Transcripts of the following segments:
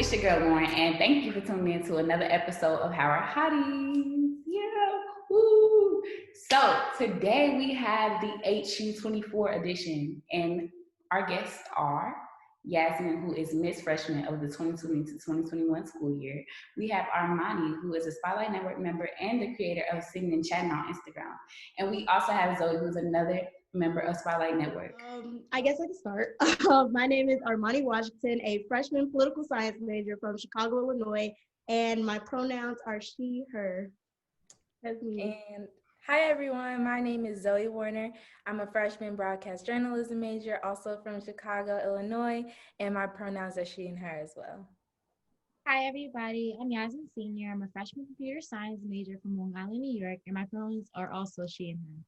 It's your girl Lauren, and thank you for tuning in to another episode of Our Hotties. Yeah, woo! So today we have the HU24 edition, and our guests are Yasmin, who is Miss Freshman of the 2020 to 2021 school year. We have Armani, who is a Spotlight Network member and the creator of Singing and Chatting on Instagram. And we also have Zoe, who's another member of Spotlight Network. I guess I can start. My name is Armani Washington, a freshman political science major from Chicago, Illinois, and my pronouns are she, her. That's me. And hi everyone, my name is Zoe Warner. I'm a freshman broadcast journalism major, also from Chicago, Illinois, and my pronouns are she and her as well. Hi everybody, I'm Yasmin Senior. I'm a freshman computer science major from Long Island, New York, and my pronouns are also she and her.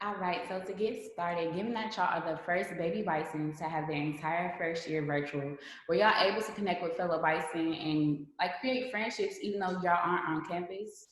All right, so to get started, given that y'all are the first baby bison to have their entire first year virtual, were y'all able to connect with fellow bison and like create friendships even though y'all aren't on campus?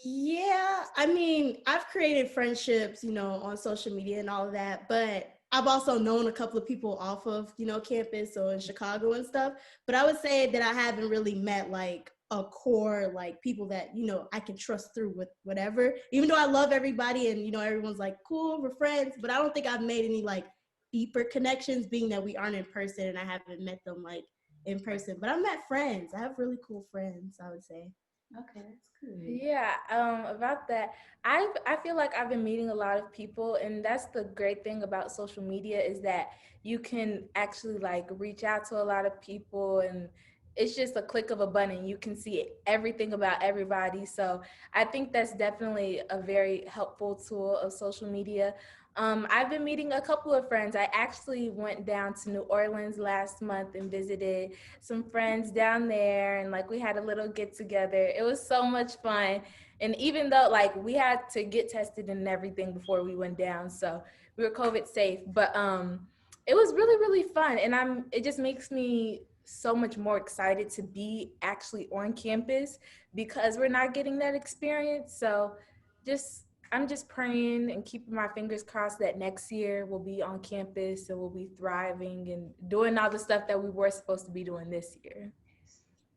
Yeah, I mean, I've created friendships, on social media and all of that, but I've also known a couple of people off of, campus, so in Chicago and stuff. But I would say that I haven't really met like a core like people that I can trust through with whatever, even though I love everybody and everyone's like cool, we're friends, but I don't think I've made any like deeper connections, being that we aren't in person and I haven't met them like in person. But I've met friends. I have really cool friends, I would say. Okay, that's good. Yeah, about that, I feel like I've been meeting a lot of people, and that's the great thing about social media is that you can actually like reach out to a lot of people, and it's just a click of a button. You can see everything about everybody. So I think that's definitely a very helpful tool of social media. I've been meeting a couple of friends. I actually went down to New Orleans last month and visited some friends down there, and like we had a little get together. It was so much fun. And even though like we had to get tested and everything before we went down, so we were COVID safe, but it was really, really fun. And it just makes me so much more excited to be actually on campus because we're not getting that experience. So I'm just praying and keeping my fingers crossed that next year we'll be on campus and we'll be thriving and doing all the stuff that we were supposed to be doing this year.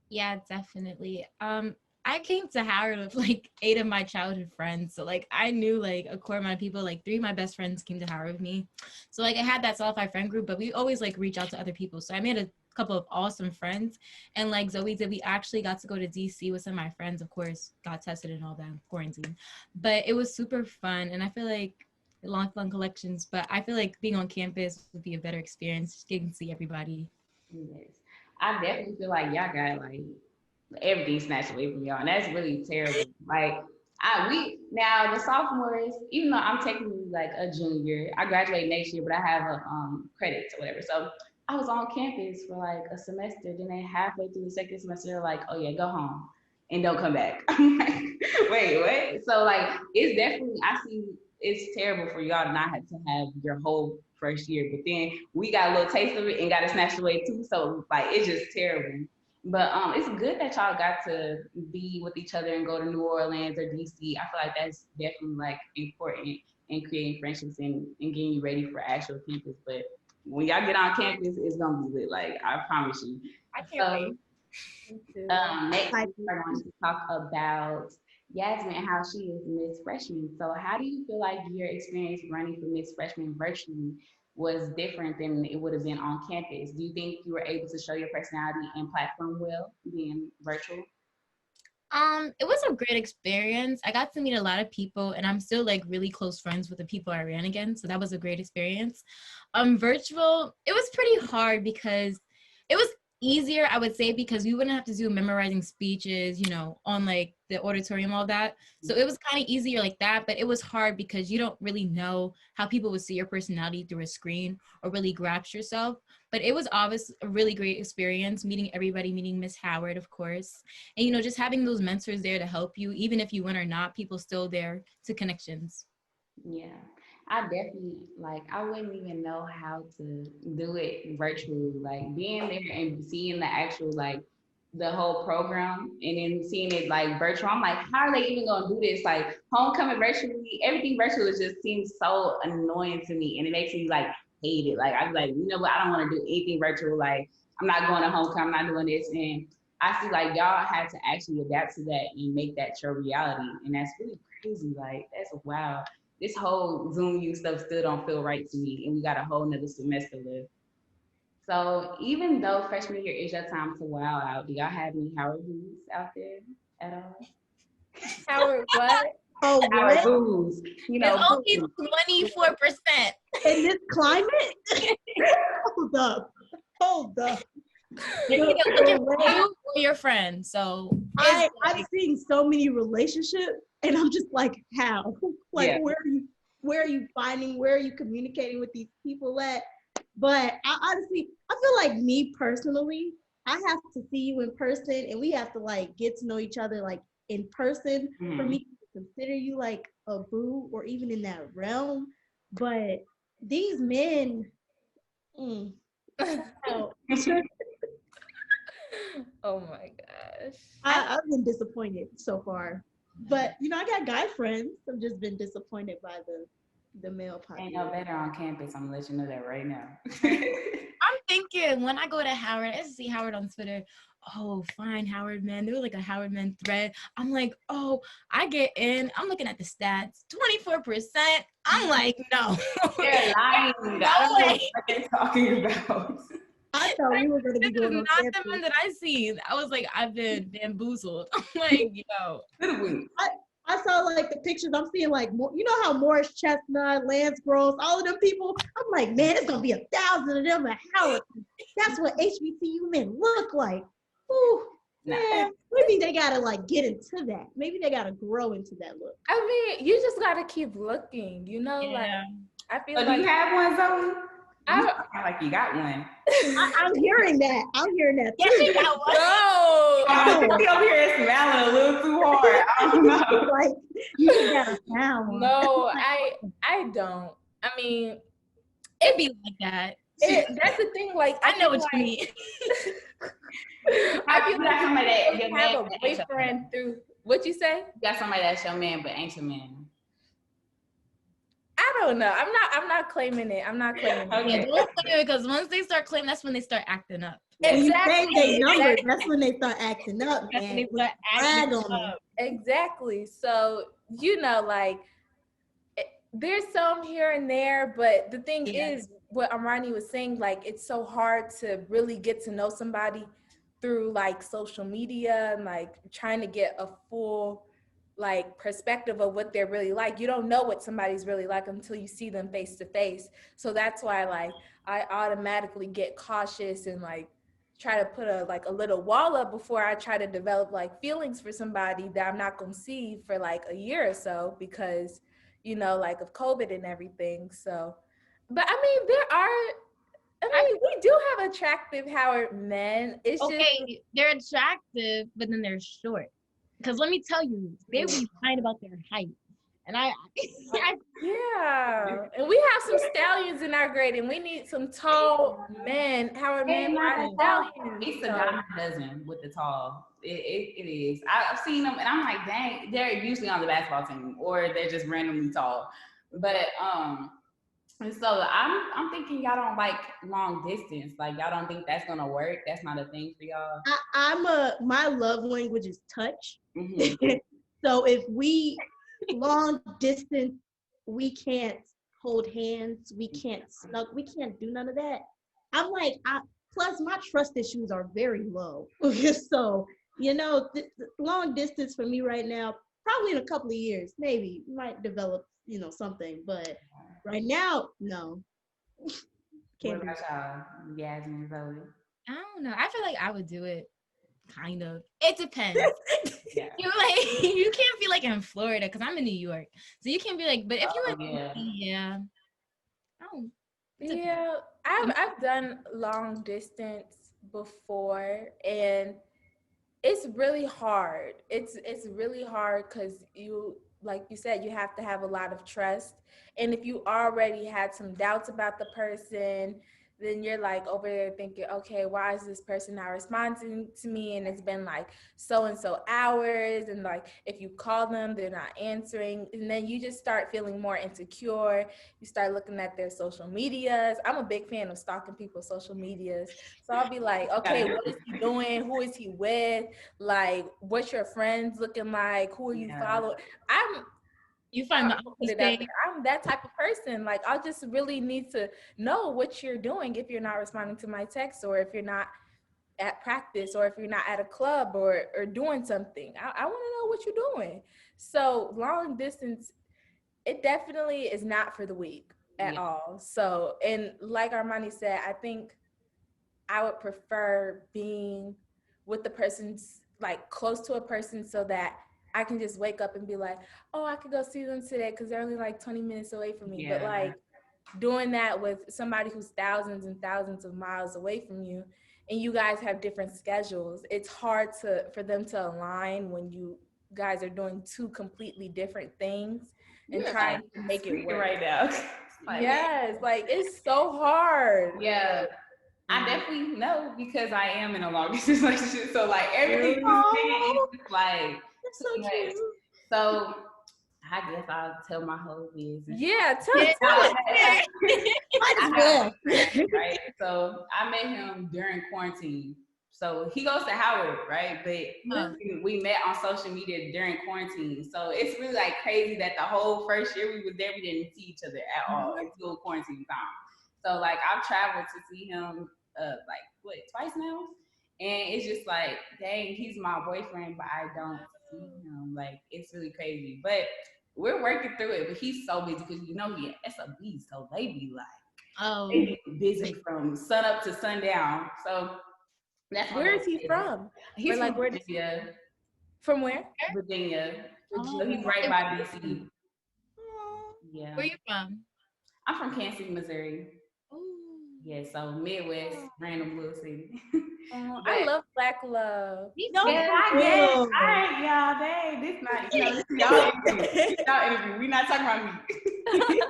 Yeah, definitely. I came to Howard with like 8 of my childhood friends. So like I knew like a core amount of people, like 3 of my best friends came to Howard with me. So like I had that solidified friend group, but we always like reach out to other people. So I made a couple of awesome friends, and like Zoe did, we actually got to go to DC with some of my friends. Of course, got tested and all that quarantine, but it was super fun. And I feel like long fun collections, but I feel like being on campus would be a better experience, just getting to see everybody. Yes, I definitely feel like y'all got like everything snatched away from y'all, and that's really terrible. Like we now the sophomores, even though I'm technically like a junior, I graduate next year, but I have a credits or whatever. So I was on campus for like a semester. Then they halfway through the second semester, they're like, "Oh yeah, go home and don't come back." I'm like, "Wait, what?" So like, it's definitely I see it's terrible for y'all to not have to have your whole first year, but then we got a little taste of it and got it snatched away too. So like, it's just terrible. But it's good that y'all got to be with each other and go to New Orleans or DC. I feel like that's definitely like important in creating friendships and getting you ready for actual campus. But when y'all get on campus, it's gonna be lit. Like I promise you. I can't wait. Next, we're going to talk about Yasmin and how she is Miss Freshman. So, how do you feel like your experience running for Miss Freshman virtually was different than it would have been on campus? Do you think you were able to show your personality and platform well being virtual? It was a great experience. I got to meet a lot of people, and I'm still like really close friends with the people I ran against. So that was a great experience. Virtual, it was pretty hard because it was easier, I would say, because we wouldn't have to do memorizing speeches, on like the auditorium, all that. So it was kind of easier like that, but it was hard because you don't really know how people would see your personality through a screen or really grasp yourself. But it was obviously a really great experience meeting everybody, meeting Miss Howard, of course. And, just having those mentors there to help you, even if you win or not, people still there to connections. Yeah, I definitely like I wouldn't even know how to do it virtually. Like being there and seeing the actual like the whole program and then seeing it like virtual. I'm like, how are they even gonna do this? Like homecoming virtually, everything virtual just seems so annoying to me and it makes me like hate it. Like, I'd be like, you know what? I don't want to do anything virtual. Like, I'm not going to homecoming. I'm not doing this. And I feel like y'all had to actually adapt to that and make that your reality. And that's really crazy. Like, that's wow. This whole Zoom U stuff still don't feel right to me. And we got a whole nother semester left. So even though freshman year is your time to wow out, do y'all have any Howard Booze out there at all? Howard, what? Oh, Howard what? Booze, It's booze. only 24%. In this climate? Hold up. Hold up. They're either No looking for way. you or your friend. So I'm seeing so many relationships, and I'm just like, how? Like, Yeah. where are you finding? Where are you communicating with these people at? But honestly, I feel like me personally, I have to see you in person, and we have to like get to know each other like in person for me to consider you like a boo or even in that realm. But these men, wow. Oh my gosh. I've been disappointed so far. But I got guy friends. I've just been disappointed by the male Ain't population. no better on campus. I'm gonna let you know that right now. I'm thinking when I go to Howard, I see Howard on Twitter. Oh, fine, Howard man. There was like a Howard man thread. I'm like, oh, I get in. I'm looking at the stats. 24%. I'm like, no. They're lying. No I don't know way. what they're talking about. I thought we were going to This be is going on not the campus. man that I see. I was like, I've been bamboozled. I'm like, yo. I saw like the pictures. I'm seeing like, how Morris Chestnut, Lance Gross, all of them people. I'm like, man, it's going to be 1,000 of them at Howard. That's what HBCU men look like. Ooh, man, maybe they got to like get into that. Maybe they got to grow into that look. I mean, you just gotta keep looking, like I feel So like do you have one, Zoe? I sound like you got one. I'm hearing that. I'm hearing that Yeah, too. she got one. no. I'm over here smiling a little too hard. I don't know. Like you got found one. No, I don't. I mean, It be like that. that's the thing. Like I know what you like, mean. I feel You got somebody that like your you have man, a but ain't your man. boyfriend through what you say. You got somebody that's your man, but ain't your man. I don't know. I'm not claiming it. I'm not claiming Okay. Yeah, don't claim it because once they start claiming, that's when they start acting up. it. When you say Exactly. they numbers, that's when they start acting up, That's when man. they start Brag acting on them. up. Exactly. So, like, there's some here and there, but the thing is, what Amrani was saying, like, it's so hard to really get to know somebody through, like, social media and, like, trying to get a full, like, perspective of what they're really like. You don't know what somebody's really like until you see them face to face. So that's why, like, I automatically get cautious and, like, try to put a little wall up before I try to develop like feelings for somebody that I'm not gonna see for like a year or so because like of COVID and everything. So, but I mean we do have attractive Howard men. It's Okay, they're attractive, but then they're short. Because let me tell you, they be lying about their height. And yeah, and we have some stallions in our grade, and we need some tall men. Howard men are stallions. It's a dime a dozen with the tall. It is. I've seen them, and I'm like, dang, they're usually on the basketball team, or they're just randomly tall. But and so I'm thinking y'all don't like long distance. Like y'all don't think that's gonna work. That's not a thing for y'all. My love language is touch. Mm-hmm. So if we long distance, we can't hold hands, we can't snug, we can't do none of that. I'm like, plus my trust issues are very low. So, long distance for me right now, probably in a couple of years, maybe might develop, something. But right now, no. What about y'all, Yasmin, Zoe? I don't know. I feel like I would do it. Kind of. It depends. Yeah. You can't be like in Florida because I'm in New York. So you can't be like, but if you were Yeah, I've done long distance before, and it's really hard. It's really hard because like you said, you have to have a lot of trust, and if you already had some doubts about the person, then you're like over there thinking, okay, why is this person not responding to me? And it's been like so and so hours. And like if you call them, they're not answering. And then you just start feeling more insecure. You start looking at their social medias. I'm a big fan of stalking people's social medias. So I'll be like, okay, what is he doing? Who is he with? Like, what's your friends looking like? Who are you following? I'm You find the put obvious it out thing. there. I'm that type of person. Like, I'll just really need to know what you're doing if you're not responding to my text, or if you're not at practice, or if you're not at a club, or doing something. I want to know what you're doing. So long distance, it definitely is not for the weak at Yeah. all. So, and like Armani said, I think I would prefer being with the person's like close to a person, so that I can just wake up and be like, oh, I could go see them today because they're only like 20 minutes away from me. But Yeah. like doing that with somebody who's thousands and thousands of miles away from you, and you guys have different schedules, it's hard for them to align when you guys are doing two completely different things and You're trying like to make it speaking work. right now. Like, Yes, like it's so hard. yeah. I definitely know because I am in a long distance relationship. So like everything Really? you saying is Oh, just like that's too so much. true. So I guess I'll tell my whole business. Yeah, Yeah. tell us. Might as I have well. a boyfriend, right? So I met him during quarantine. So he goes to Howard, right? But Oh, we met on social media during quarantine. So it's really like crazy that the whole first year we was there, we didn't see each other at all until quarantine time. So like I've traveled to see him like what twice now, and it's just like dang, he's my boyfriend, but I don't see him. Like it's really crazy, but we're working through it. But he's so busy because you know he SOB, so they be like oh, they be busy from sun up to sundown. So that's my Where little is he business. from? Or He's like from where Virginia, from where? Virginia. oh. So he's right And by DC. where Yeah. you from? I'm from Kansas City, Missouri. Oh, Yeah, so Midwest, random little city. I But love Black love. me No, too. yes, for I guess. real. All right, y'all. Dang, this not, this y'all interview. This y'all interview. We not talking about me.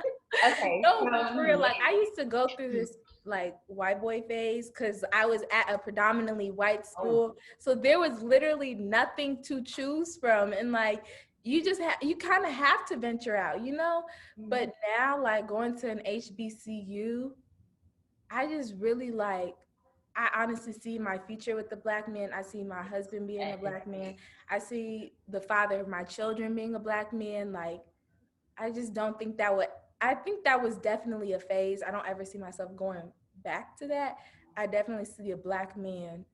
Okay, No, but so for real, like I used to go through this like white boy phase because I was at a predominantly white oh, school. So there was literally nothing to choose from. And like you just you kind of have to venture out, you know? But now like going to an HBCU, I just really like I honestly see my future with the Black man. I see my husband being a Black man. I see the father of my children being a Black man. Like I just don't think that would. I think that was definitely a phase. I don't ever see myself going back to that. I definitely see a Black man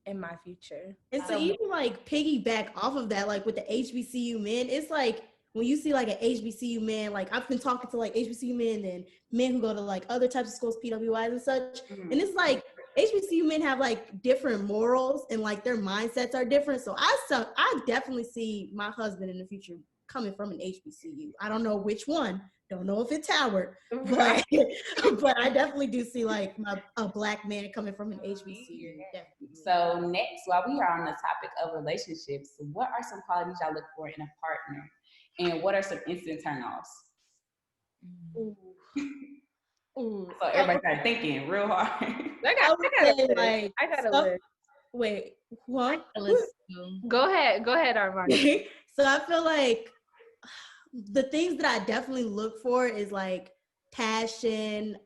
in my future. And to So even like piggyback off of that, like with the HBCU men, it's like when you see like an HBCU man, like I've been talking to like HBCU men and men who go to like other types of schools, PWIs and such. And it's like HBCU men have like different morals and like their mindsets are different. So I definitely see my husband in the future coming from an HBCU. I don't know which one. Don't know if it's Howard, but but I definitely do see like a Black man coming from an HBCU. Definitely. so next, while we are on the topic of relationships, what are some qualities y'all look for in a partner, and what are some instant turnoffs? Ooh. Ooh. So everybody started thinking real hard. I would I got a say list. like I got a stuff. list. Wait, what? Let's go. Go ahead, Armani. So I feel like the things that I definitely look for is like passion,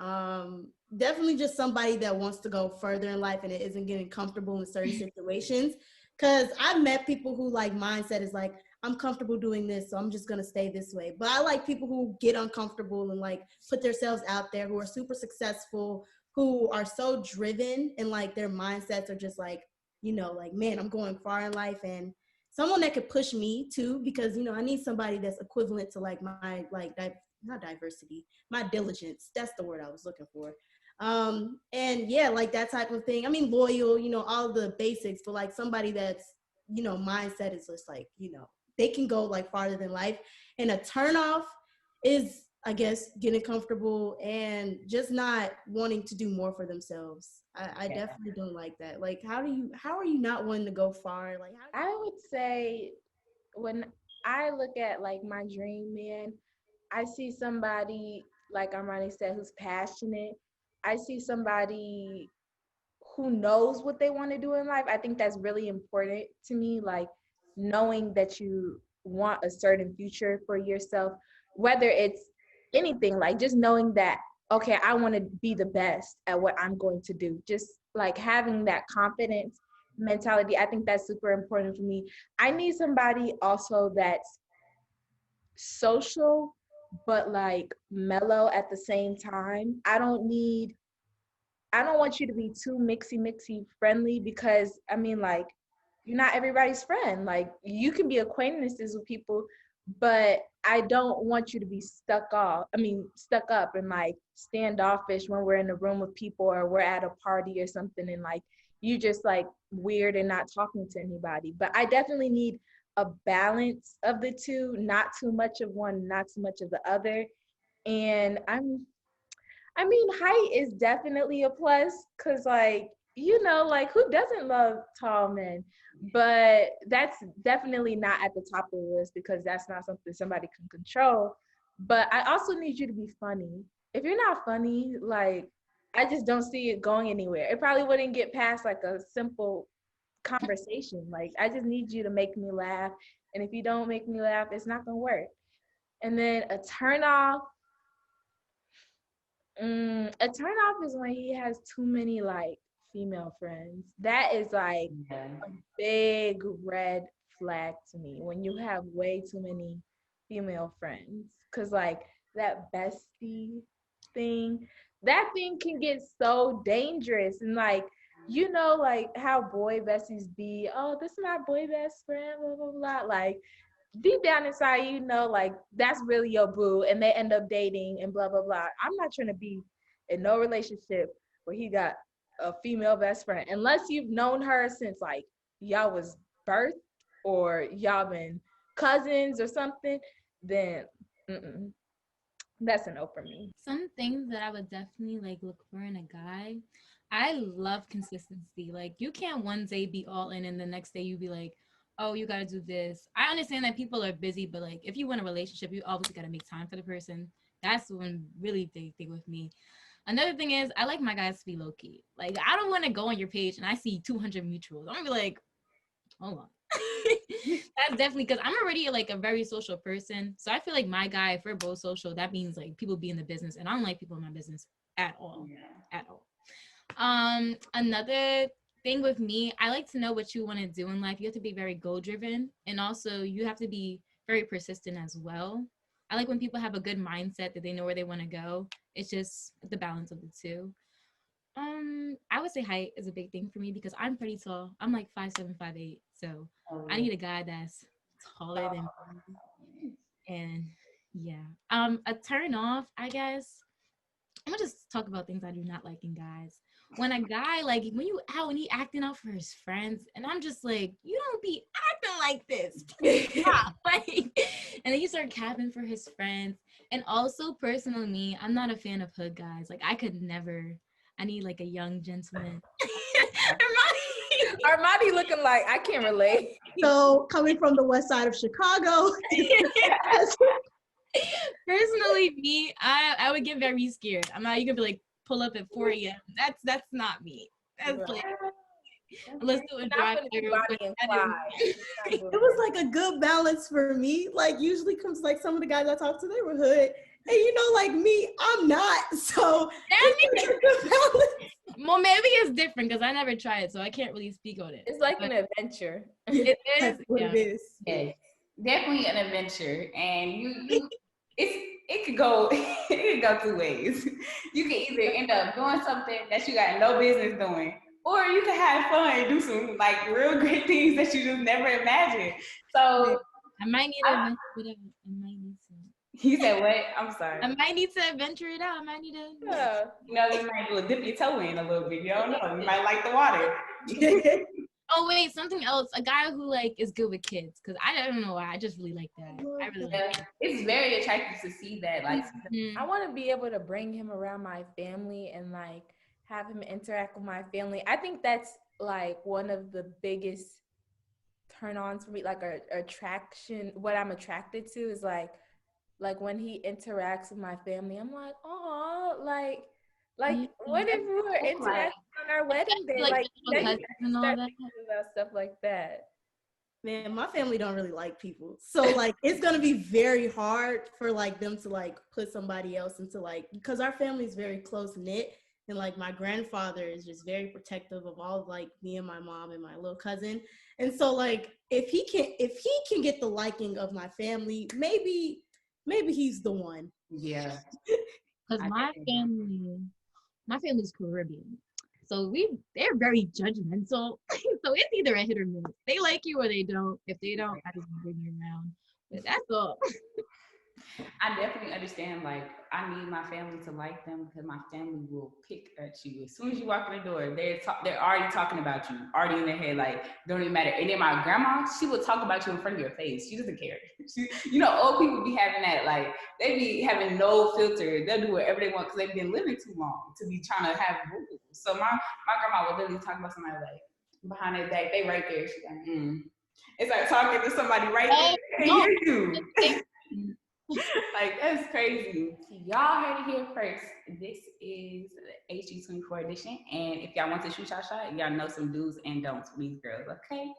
definitely just somebody that wants to go further in life and it isn't getting comfortable in certain situations. Cause I've met people who like mindset is like, I'm comfortable doing this, so I'm just gonna stay this way. But I like people who get uncomfortable and like put themselves out there, who are super successful, who are so driven and like their mindsets are just like, like, man, I'm going far in life and someone that could push me too, because I need somebody that's equivalent to like my not diversity, my diligence. That's the word I was looking for. And yeah, like that type of thing. I mean, loyal, all the basics, but like somebody that's mindset is just like they can go like farther than life. And a turnoff is, I guess, getting comfortable and just not wanting to do more for themselves. I definitely don't like that. Like, how are you not wanting to go far? Like, I would say when I look at like my dream man, I see somebody like Armani said who's passionate. I see somebody who knows what they want to do in life. I think that's really important to me, like knowing that you want a certain future for yourself, whether it's anything, like just knowing that, okay, I want to be the best at what I'm going to do. Just like having that confidence mentality, I think that's super important for me. I need somebody also that's social, but like mellow at the same time. I don't want you to be too mixy friendly, because I mean, like, you're not everybody's friend. Like, you can be acquaintances with people, but I don't want you to be stuck up and like standoffish when we're in a room with people or we're at a party or something, and like you just like weird and not talking to anybody. But I definitely need a balance of the two, not too much of one, not too much of the other. And I mean, height is definitely a plus, because, like, like, who doesn't love tall men? But that's definitely not at the top of the list, because that's not something somebody can control. But I also need you to be funny. If you're not funny, like, I just don't see it going anywhere. It probably wouldn't get past like a simple conversation. Like, I just need you to make me laugh. And if you don't make me laugh, it's not going to work. And then a turn off. A turn off is when he has too many like female friends. That is like Yeah. a big red flag to me when you have way too many female friends. Cause like that bestie thing, that thing can get so dangerous. And like, like how boy besties be, oh, this is my boy best friend, blah, blah, blah. Like, deep down inside, like that's really your boo, and they end up dating and blah blah blah. I'm not trying to be in no relationship where he got a female best friend unless you've known her since like y'all was birth or y'all been cousins or something. Then that's a no for me. Some things that I would definitely like look for in a guy. I love consistency. Like you can't one day be all in and the next day you be like, oh, you gotta do this. I understand that people are busy, but like if you want a relationship, you always gotta make time for the person. That's one really big thing with me. Another thing is I like my guys to be low key. Like I don't want to go on your page and I see 200 mutuals. I'm gonna be like, hold on. That's definitely because I'm already like a very social person. So I feel like my guy, if we're both social, that means like people be in the business, and I don't like people in my business at all. Yeah. At all. Another thing with me, I like to know what you want to do in life. You have to be very goal driven, and also you have to be very persistent as well. I like when people have a good mindset that they know where they want to go. It's just the balance of the two. I would say height is a big thing for me because I'm pretty tall. I'm like 5'7", 5'8". So I need a guy that's taller than me. And yeah. A turn off, I guess. I'm gonna just talk about things I do not like in guys. When a guy, like when you out and he acting out for his friends, and I'm just like, you don't be acting like this. Stop. Like, and then he start capping for his friends. And also personally me, I'm not a fan of hood guys. Like I could never. I need like a young gentleman. Armani looking like I can't relate. So coming from the west side of Chicago. Personally, me, I would get very scared. I'm not. You could be like pull up at 4 a.m. That's not me. That's Right. like let's do a drive through. It was like a good balance for me. Like usually comes like some of the guys I talk to, they were hood. And like me, I'm not. So it's a good balance. Well, maybe it's different because I never tried it, so I can't really speak on it. It's like an adventure. It is. That's what it is. Yeah, definitely an adventure, and it could go it could go two ways. You can either end up doing something that you got no business doing, or you can have fun and do some like real great things that you just never imagined. So I might need to whatever. I might need to. He said what? I'm sorry. I might need to venture it out. I might need to. Yeah. You might dip your toe in a little bit. You don't know. You might like the water. Oh wait, something else. A guy who like is good with kids, because I don't know why. I just really like that. I really like that. It's very attractive to see that. Like, I want to be able to bring him around my family and like have him interact with my family. I think that's like one of the biggest turn-ons for me, like a attraction. What I'm attracted to is like when he interacts with my family, I'm like, oh, like What if we were It's like, interacting on our wedding day? Like Like, little then you cousins can and all start that. thinking about stuff like that. Man, my family don't really like people. So like it's gonna be very hard for like them to like put somebody else into like because our family is very close knit and like my grandfather is just very protective of all of, like me and my mom and my little cousin. And so like if he can get the liking of my family, maybe he's the one. yeah. Because I definitely my family's Caribbean. So they're very judgmental. So it's either a hit or miss. They like you or they don't. If they don't, I just bring you around. But that's all. I definitely understand. Like, I need my family to like them because my family will pick at you as soon as you walk in the door. They're already talking about you, already in their head. Like, don't even matter. And then my grandma, she will talk about you in front of your face. She doesn't care. Old people be having that. Like, they be having no filter. They'll do whatever they want because they've been living too long to be trying to have rules. So my grandma will literally talk about somebody like behind their back. They right there. She's like, It's like talking to somebody right there. They No. hear you. Like, that's crazy. Y'all heard it here first. This is the HG24 edition. And if y'all want to shoot y'all shot, y'all know some do's and don'ts for these girls, okay?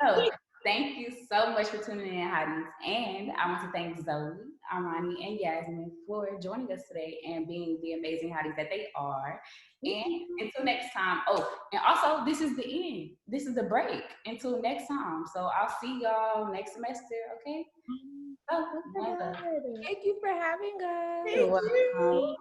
So thank you so much for tuning in, Hotties. And I want to thank Zoe, Armani, and Yasmin for joining us today and being the amazing Hotties that they are. And until next time. Oh, and also, this is the end. This is the break. Until next time. So I'll see y'all next semester, okay? Oh, Thank you for having us. you're welcome.